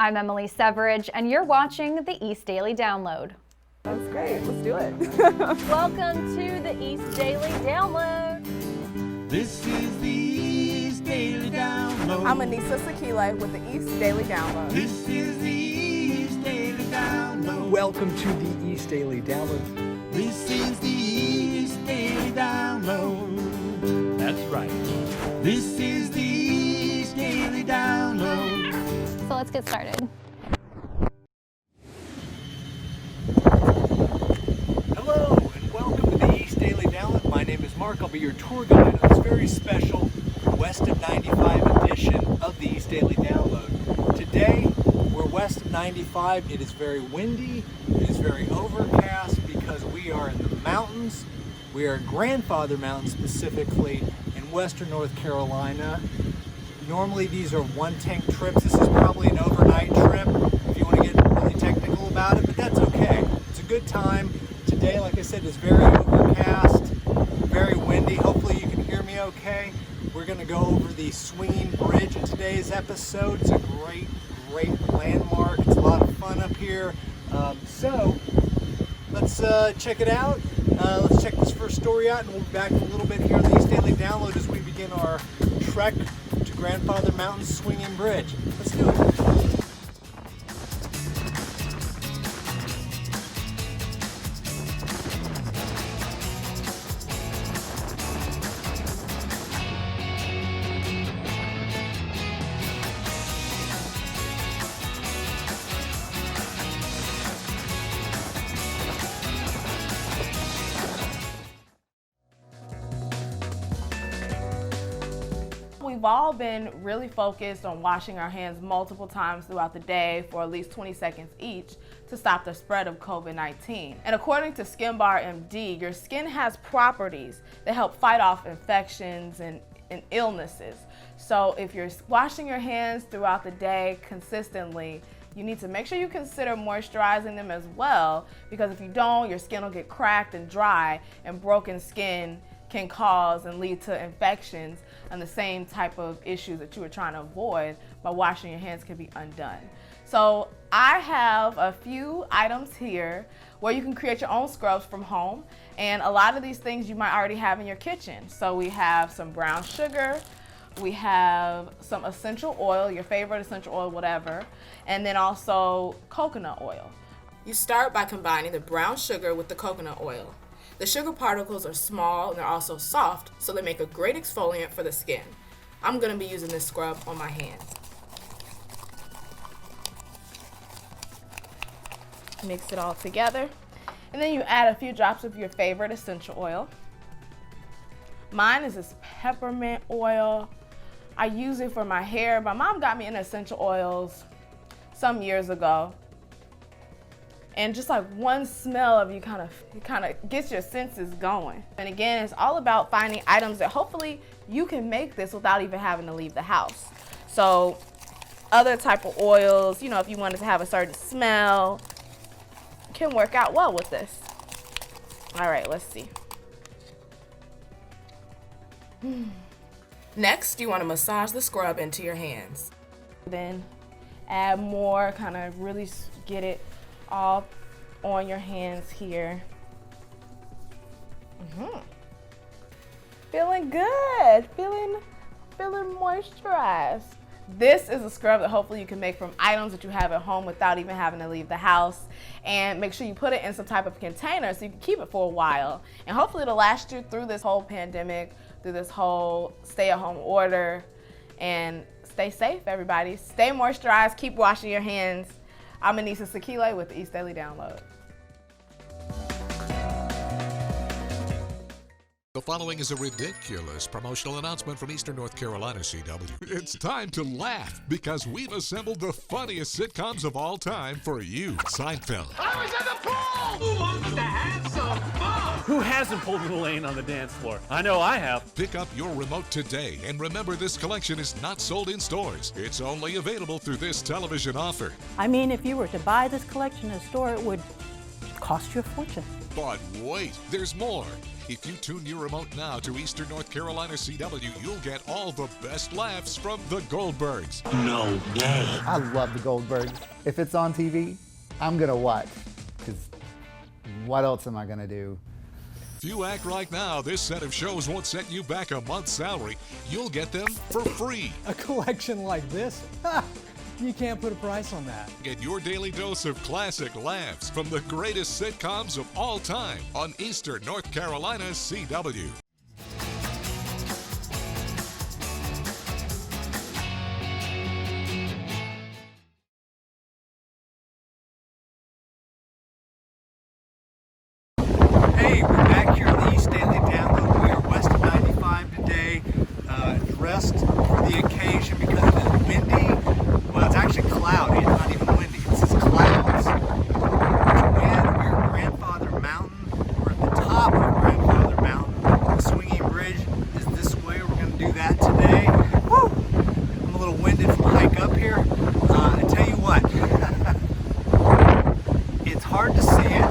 I'm Emily Severidge, and you're watching the East Daily Download. That's great. Let's do it. Welcome to the East Daily Download. This is the East Daily Download. I'm Anissa Sakile with the East Daily Download. This is the East Daily Download. Welcome to the East Daily Download. This is the East Daily Download. That's right. This is the East Daily Download. So let's get started. Hello and welcome to the East Daily Download. My name is Mark. I'll be your tour guide on this very special West of 95 edition of the East Daily Download. Today we're west of 95. It is very windy. It is very overcast because we are in the mountains. We are in Grandfather Mountain specifically in western North Carolina. Normally these are one-tank trips. This is probably an overnight trip if you want to get really technical about it, but that's okay. It's a good time. Today, like I said, is very overcast, very windy. Hopefully you can hear me okay. We're going to go over the swinging bridge in today's episode. It's a great landmark. It's a lot of fun up here. So let's check it out. Let's check this first story out, and we'll be back in a little bit here on the East Daily Download as we begin our trek to Grandfather Mountain Swinging Bridge. Let's do it. We've all been really focused on washing our hands multiple times throughout the day for at least 20 seconds each to stop the spread of COVID-19. And according to SkinBar MD, your skin has properties that help fight off infections and illnesses. So if you're washing your hands throughout the day consistently, you need to make sure you consider moisturizing them as well, because if you don't, your skin will get cracked and dry, and broken skin can cause and lead to infections, and the same type of issues that you were trying to avoid by washing your hands can be undone. So I have a few items here where you can create your own scrubs from home, and a lot of these things you might already have in your kitchen. So we have some brown sugar, we have some essential oil, your favorite essential oil, whatever, and then also coconut oil. You start by combining the brown sugar with the coconut oil. The sugar particles are small and they're also soft, so they make a great exfoliant for the skin. I'm going to be using this scrub on my hands. Mix it all together, and then you add a few drops of your favorite essential oil. Mine is this peppermint oil. I use it for my hair. My mom got me into essential oils some years ago. And just like one smell of it kind of gets your senses going. And again, it's all about finding items that hopefully you can make this without even having to leave the house. So other type of oils, you know, if you wanted to have a certain smell, can work out well with this. All right, let's see. Next, you want to massage the scrub into your hands. Then add more, kind of really get it all on your hands here. Feeling good, feeling moisturized. This is a scrub that hopefully you can make from items that you have at home without even having to leave the house. And make sure you put it in some type of container so you can keep it for a while. And hopefully it'll last you through this whole pandemic, through this whole stay-at-home order. And stay safe, everybody. Stay moisturized, keep washing your hands. I'm Anissa Sakile with the East Daily Download. The following is a ridiculous promotional announcement from Eastern North Carolina CW. It's time to laugh because we've assembled the funniest sitcoms of all time for you. Seinfeld. I was in the pool! Who wants to have some fun? Who hasn't pulled in the lane on the dance floor? I know I have. Pick up your remote today, and remember this collection is not sold in stores. It's only available through this television offer. I mean, if you were to buy this collection in a store, it would cost you a fortune. But wait, there's more. If you tune your remote now to Eastern North Carolina CW, you'll get all the best laughs from the Goldbergs. No way. I love the Goldbergs. If it's on TV, I'm gonna watch, because what else am I gonna do? If you act right now, this set of shows won't set you back a month's salary. You'll get them for free. A collection like this? Ha! You can't put a price on that. Get your daily dose of classic laughs from the greatest sitcoms of all time on Eastern North Carolina CW. Hey, we're back here on the East Daily Download. We are west of 95 today, dressed for the occasion because it is windy. Well, it's actually cloudy. It's not even windy. It's just clouds. And we're at Grandfather Mountain. We're at the top of Grandfather Mountain. The swinging bridge is this way. We're going to do that today. Woo! I'm a little winded from the hike up here. I tell you what, it's hard to see it.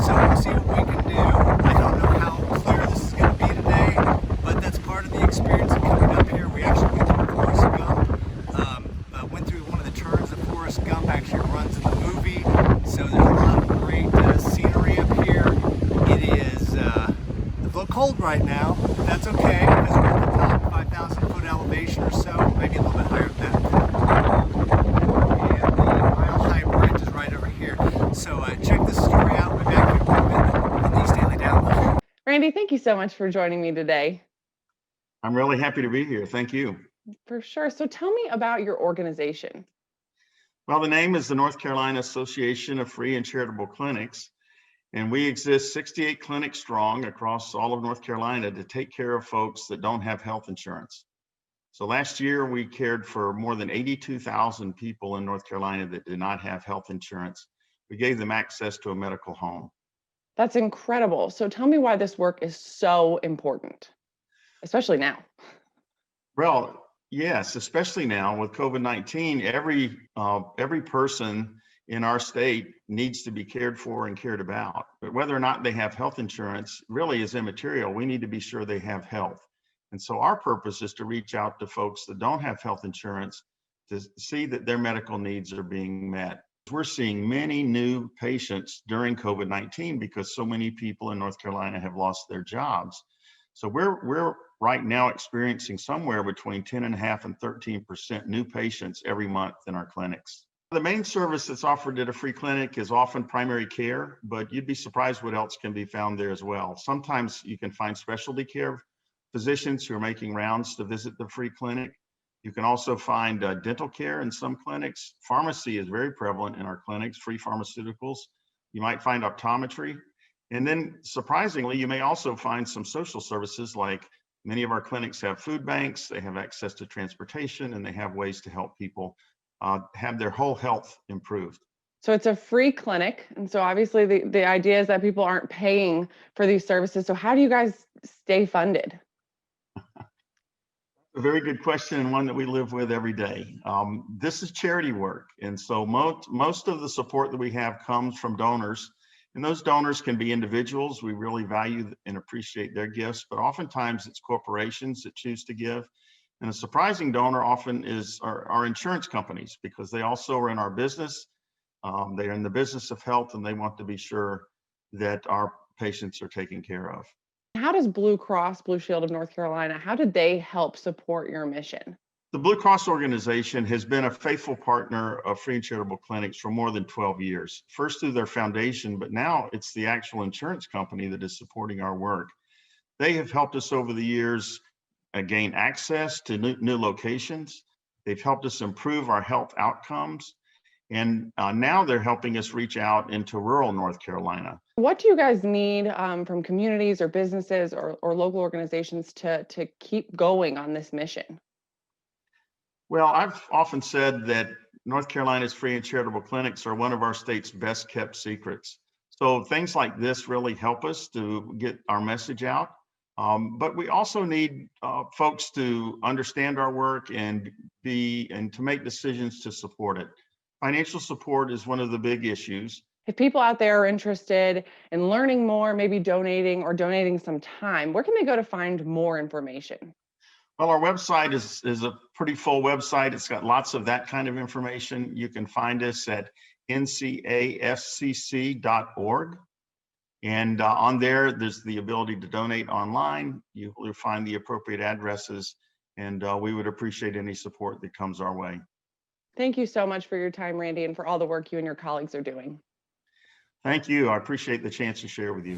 So we'll see what we can do. I don't know how clear this is going to be today, but that's part of the experience of coming up here. We actually went through Forrest Gump, went through one of the turns that Forrest Gump actually runs in the movie. So there's a lot of great scenery up here. It is a little cold right now, but that's okay because we're at the top, 5,000 foot elevation or so, maybe a little bit higher than that. And the Mile High Bridge is right over here. So check this story out. We're back here on the East Daily Download. Randy, thank you so much for joining me today. I'm really happy to be here. Thank you. For sure. So tell me about your organization. Well, the name is the North Carolina Association of Free and Charitable Clinics, and we exist 68 clinics strong across all of North Carolina to take care of folks that don't have health insurance. So last year, we cared for more than 82,000 people in North Carolina that did not have health insurance. We gave them access to a medical home. That's incredible. So tell me why this work is so important, especially now. Well, yes, especially now with COVID-19, every person in our state needs to be cared for and cared about. But whether or not they have health insurance really is immaterial. We need to be sure they have health. And so our purpose is to reach out to folks that don't have health insurance to see that their medical needs are being met. We're seeing many new patients during COVID-19 because so many people in North Carolina have lost their jobs. So we're right now experiencing somewhere between 10.5% and 13% new patients every month in our clinics. The main service that's offered at a free clinic is often primary care, but you'd be surprised what else can be found there as well. Sometimes you can find specialty care physicians who are making rounds to visit the free clinic. You can also find dental care in some clinics. Pharmacy is very prevalent in our clinics, free pharmaceuticals. You might find optometry. And then surprisingly, you may also find some social services, like many of our clinics have food banks, they have access to transportation, and they have ways to help people have their whole health improved. So it's a free clinic. And so obviously the idea is that people aren't paying for these services. So how do you guys stay funded? A very good question, and one that we live with every day. This is charity work. And so most of the support that we have comes from donors. And those donors can be individuals. We really value and appreciate their gifts, but oftentimes it's corporations that choose to give. And a surprising donor often is our insurance companies, because they also are in our business. They're in the business of health, and they want to be sure that our patients are taken care of. How does Blue Cross Blue Shield of North Carolina, how did they help support your mission? The Blue Cross organization has been a faithful partner of free and charitable clinics for more than 12 years, first through their foundation, but now it's the actual insurance company that is supporting our work. They have helped us over the years gain access to new locations. They've helped us improve our health outcomes. And now they're helping us reach out into rural North Carolina. What do you guys need from communities or businesses or local organizations to keep going on this mission? Well, I've often said that North Carolina's free and charitable clinics are one of our state's best kept secrets. So things like this really help us to get our message out. But we also need folks to understand our work and to make decisions to support it. Financial support is one of the big issues. If people out there are interested in learning more, maybe donating some time, where can they go to find more information? Well, our website is a pretty full website. It's got lots of that kind of information. You can find us at ncascc.org. And on there's the ability to donate online. You'll find the appropriate addresses, and we would appreciate any support that comes our way. Thank you so much for your time, Randy, and for all the work you and your colleagues are doing. Thank you. I appreciate the chance to share with you.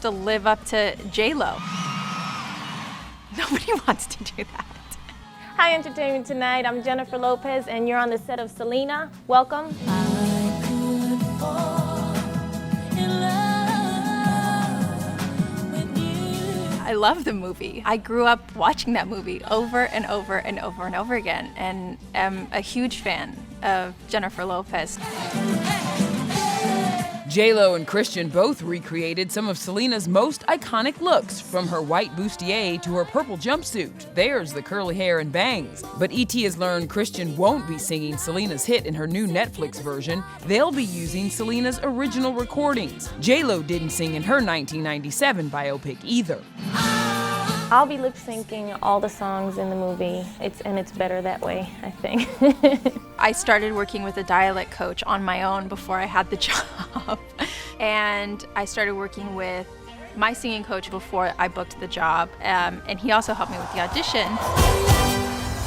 To live up to J-Lo. Nobody wants to do that. Hi, Entertainment Tonight. I'm Jennifer Lopez, and you're on the set of Selena. Welcome. I love the movie. I grew up watching that movie over and over and over and over again, and am a huge fan of Jennifer Lopez. J-Lo and Christian both recreated some of Selena's most iconic looks, from her white bustier to her purple jumpsuit. There's the curly hair and bangs. But ET has learned Christian won't be singing Selena's hit in her new Netflix version. They'll be using Selena's original recordings. J-Lo didn't sing in her 1997 biopic either. I'll be lip syncing all the songs in the movie. It's better that way, I think. I started working with a dialect coach on my own before I had the job. And I started working with my singing coach before I booked the job. And he also helped me with the audition.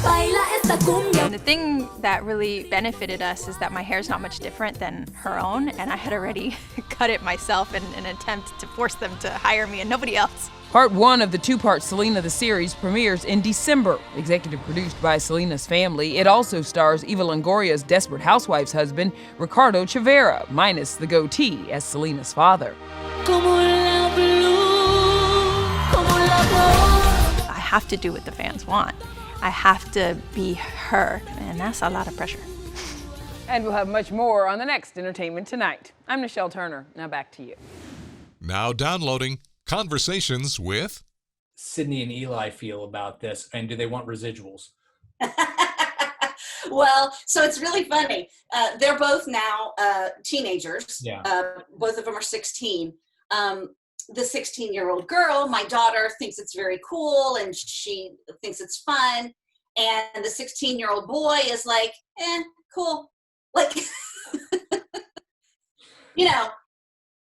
And the thing that really benefited us is that my hair's not much different than her own, and I had already cut it myself in an attempt to force them to hire me and nobody else. Part 1 of the two-part Selena the series premieres in December. Executive produced by Selena's family, it also stars Eva Longoria's Desperate Housewives husband, Ricardo Chavera, minus the goatee as Selena's father. I have to do what the fans want. I have to be her, and that's a lot of pressure. And we'll have much more on the next Entertainment Tonight. I'm Nichelle Turner. Now back to you. Now downloading Conversations with Sydney and Eli feel about this, and do they want residuals? Well, so it's really funny. They're both now teenagers. Yeah. Both of them are 16. The 16-year-old girl, my daughter, thinks it's very cool and she thinks it's fun. And the 16-year-old boy is like, cool. Like, you know,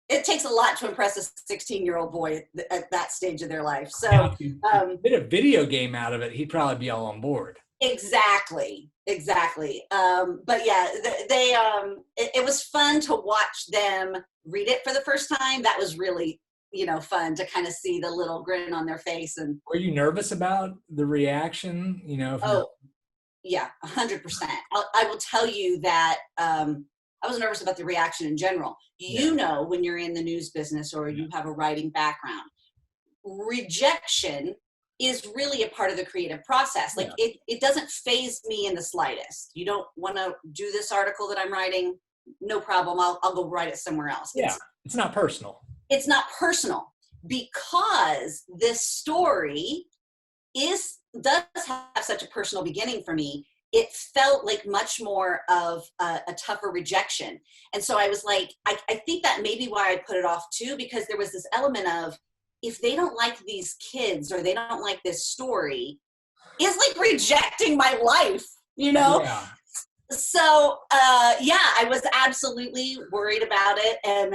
it takes a lot to impress a 16-year-old boy at that stage of their life. So, if you did a video game out of it, he'd probably be all on board. Exactly. But yeah, it was fun to watch them read it for the first time. That was really, fun to kind of see the little grin on their face. And Were you nervous about the reaction? Yeah, 100%. I will tell you that I was nervous about the reaction in general. When you're in the news business or you have a writing background, rejection is really a part of the creative process. Like it doesn't faze me in the slightest. You don't want to do this article that I'm writing? No problem. I'll go write it somewhere else. Yeah, it's not personal. It's not personal because this story does have such a personal beginning for me. It felt like much more of a tougher rejection. And so I was like, I think that may be why I put it off too, because there was this element of, if they don't like these kids or they don't like this story, it's like rejecting my life, Yeah. So I was absolutely worried about it, and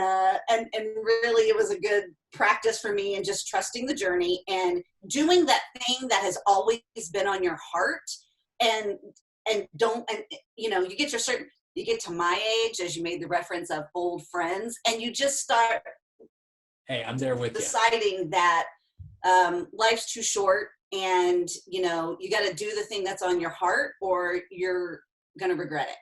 really it was a good practice for me, and just trusting the journey and doing that thing that has always been on your heart, and you get to my age, as you made the reference of old friends, and you just start. Hey, I'm there with deciding that life's too short, and you got to do the thing that's on your heart, or you're going to regret it.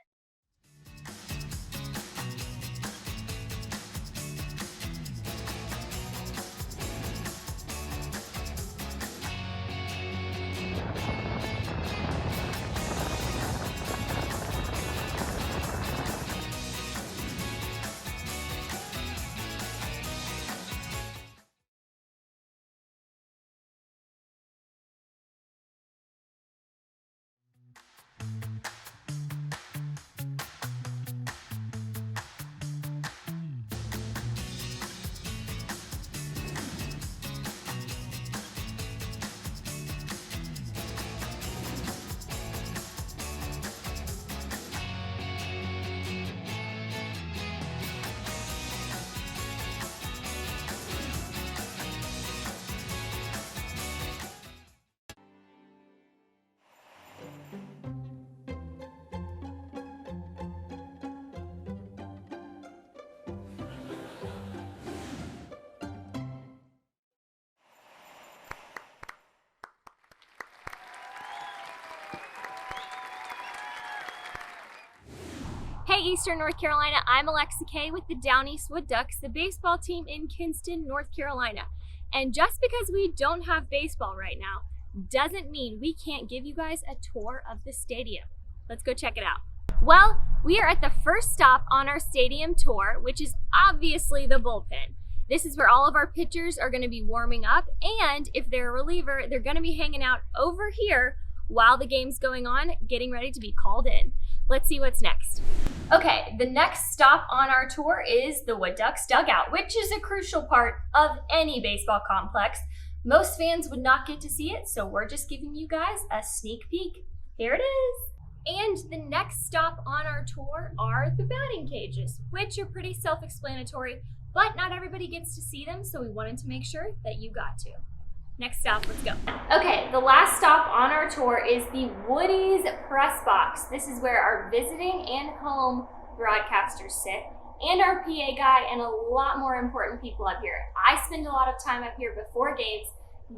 Hey Eastern North Carolina, I'm Alexa Kay with the Down Eastwood Ducks, the baseball team in Kinston, North Carolina. And just because we don't have baseball right now, doesn't mean we can't give you guys a tour of the stadium. Let's go check it out. Well, we are at the first stop on our stadium tour, which is obviously the bullpen. This is where all of our pitchers are gonna be warming up, and if they're a reliever, they're gonna be hanging out over here while the game's going on, getting ready to be called in. Let's see what's next. Okay, the next stop on our tour is the Wood Ducks dugout, which is a crucial part of any baseball complex. Most fans would not get to see it, so we're just giving you guys a sneak peek. Here it is. And the next stop on our tour are the batting cages, which are pretty self-explanatory, but not everybody gets to see them, so we wanted to make sure that you got to. Next stop, let's go. Okay, the last stop on our tour is the Woody's Press Box. This is where our visiting and home broadcasters sit, and our PA guy, and a lot more important people up here. I spend a lot of time up here before games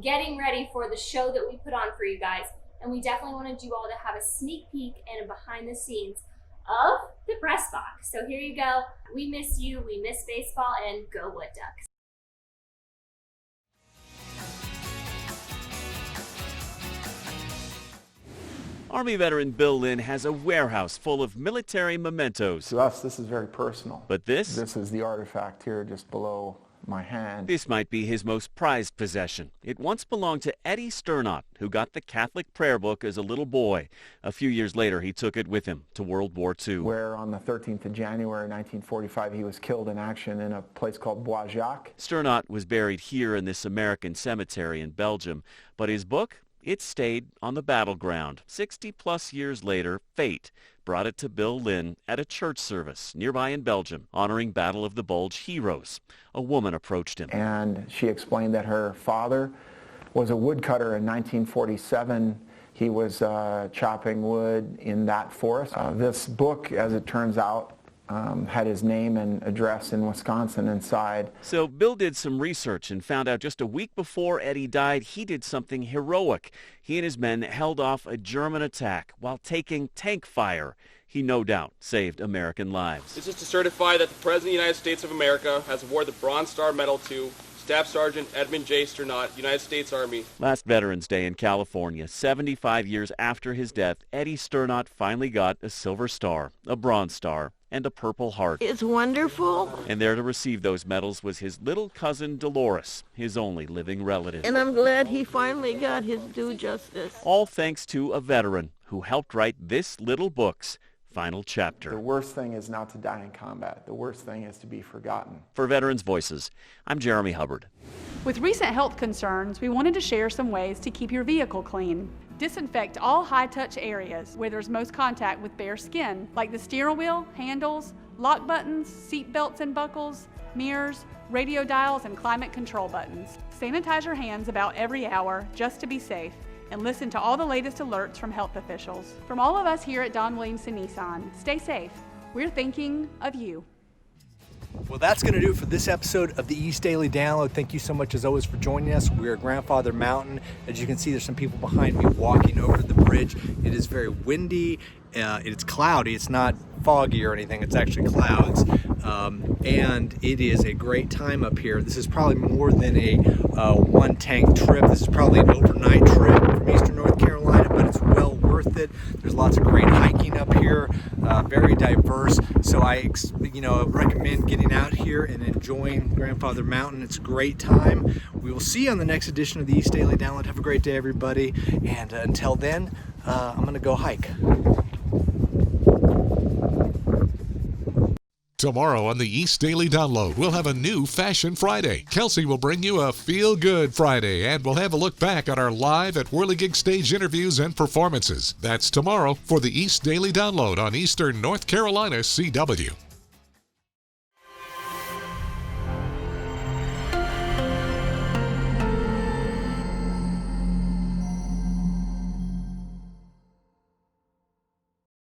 getting ready for the show that we put on for you guys, and we definitely wanted you all to have a sneak peek and a behind the scenes of the press box. So here you go. We miss you, we miss baseball, and go Wood Ducks. Army veteran Bill Lynn has a warehouse full of military mementos. To us, this is very personal. But this is the artifact here just below my hand. This might be his most prized possession. It once belonged to Eddie Sternot, who got the Catholic prayer book as a little boy. A few years later, he took it with him to World War II. Where on the 13th of January 1945, he was killed in action in a place called Bois Jacques. Sternot was buried here in this American cemetery in Belgium, but his book, it stayed on the battleground. 60-plus years later, fate brought it to Bill Lynn at a church service nearby in Belgium, honoring Battle of the Bulge heroes. A woman approached him. And she explained that her father was a woodcutter in 1947. He was chopping wood in that forest. This book, as it turns out, had his name and address in Wisconsin inside. So Bill did some research and found out just a week before Eddie died, he did something heroic. He and his men held off a German attack while taking tank fire. He no doubt saved American lives. This is to certify that the President of the United States of America has awarded the Bronze Star Medal to Staff Sergeant Edmund J. Sternot, United States Army. Last Veterans Day in California, 75 years after his death, Eddie Sternot finally got a Silver Star, a Bronze Star, and a Purple Heart. It's wonderful. And there to receive those medals was his little cousin Dolores, his only living relative. And I'm glad he finally got his due justice. All thanks to a veteran who helped write this little book's final chapter. The worst thing is not to die in combat. The worst thing is to be forgotten. For Veterans Voices, I'm Jeremy Hubbard. With recent health concerns, we wanted to share some ways to keep your vehicle clean. Disinfect all high-touch areas where there's most contact with bare skin, like the steering wheel, handles, lock buttons, seat belts and buckles, mirrors, radio dials, and climate control buttons. Sanitize your hands about every hour just to be safe, and listen to all the latest alerts from health officials. From all of us here at Don Williamson Nissan, stay safe. We're thinking of you. Well, that's going to do it for this episode of the East Daily Download. Thank you so much, as always, for joining us. We're at Grandfather Mountain. As you can see, there's some people behind me walking over the bridge. It is very windy. It's cloudy. It's not foggy or anything. It's actually clouds. And it is a great time up here. This is probably more than a one-tank trip. This is probably an overnight trip from Eastern North Carolina, but it's well worth it. There's lots of great hiking up here, very diverse. So I recommend getting out here and enjoying Grandfather Mountain. It's a great time. We will see you on the next edition of the East Daily Download. Have a great day, everybody. And until then, I'm going to go hike. Tomorrow on the East Daily Download, we'll have a new Fashion Friday. Kelsey will bring you a Feel Good Friday, and we'll have a look back at our live at Whirligig stage interviews and performances. That's tomorrow for the East Daily Download on Eastern North Carolina CW.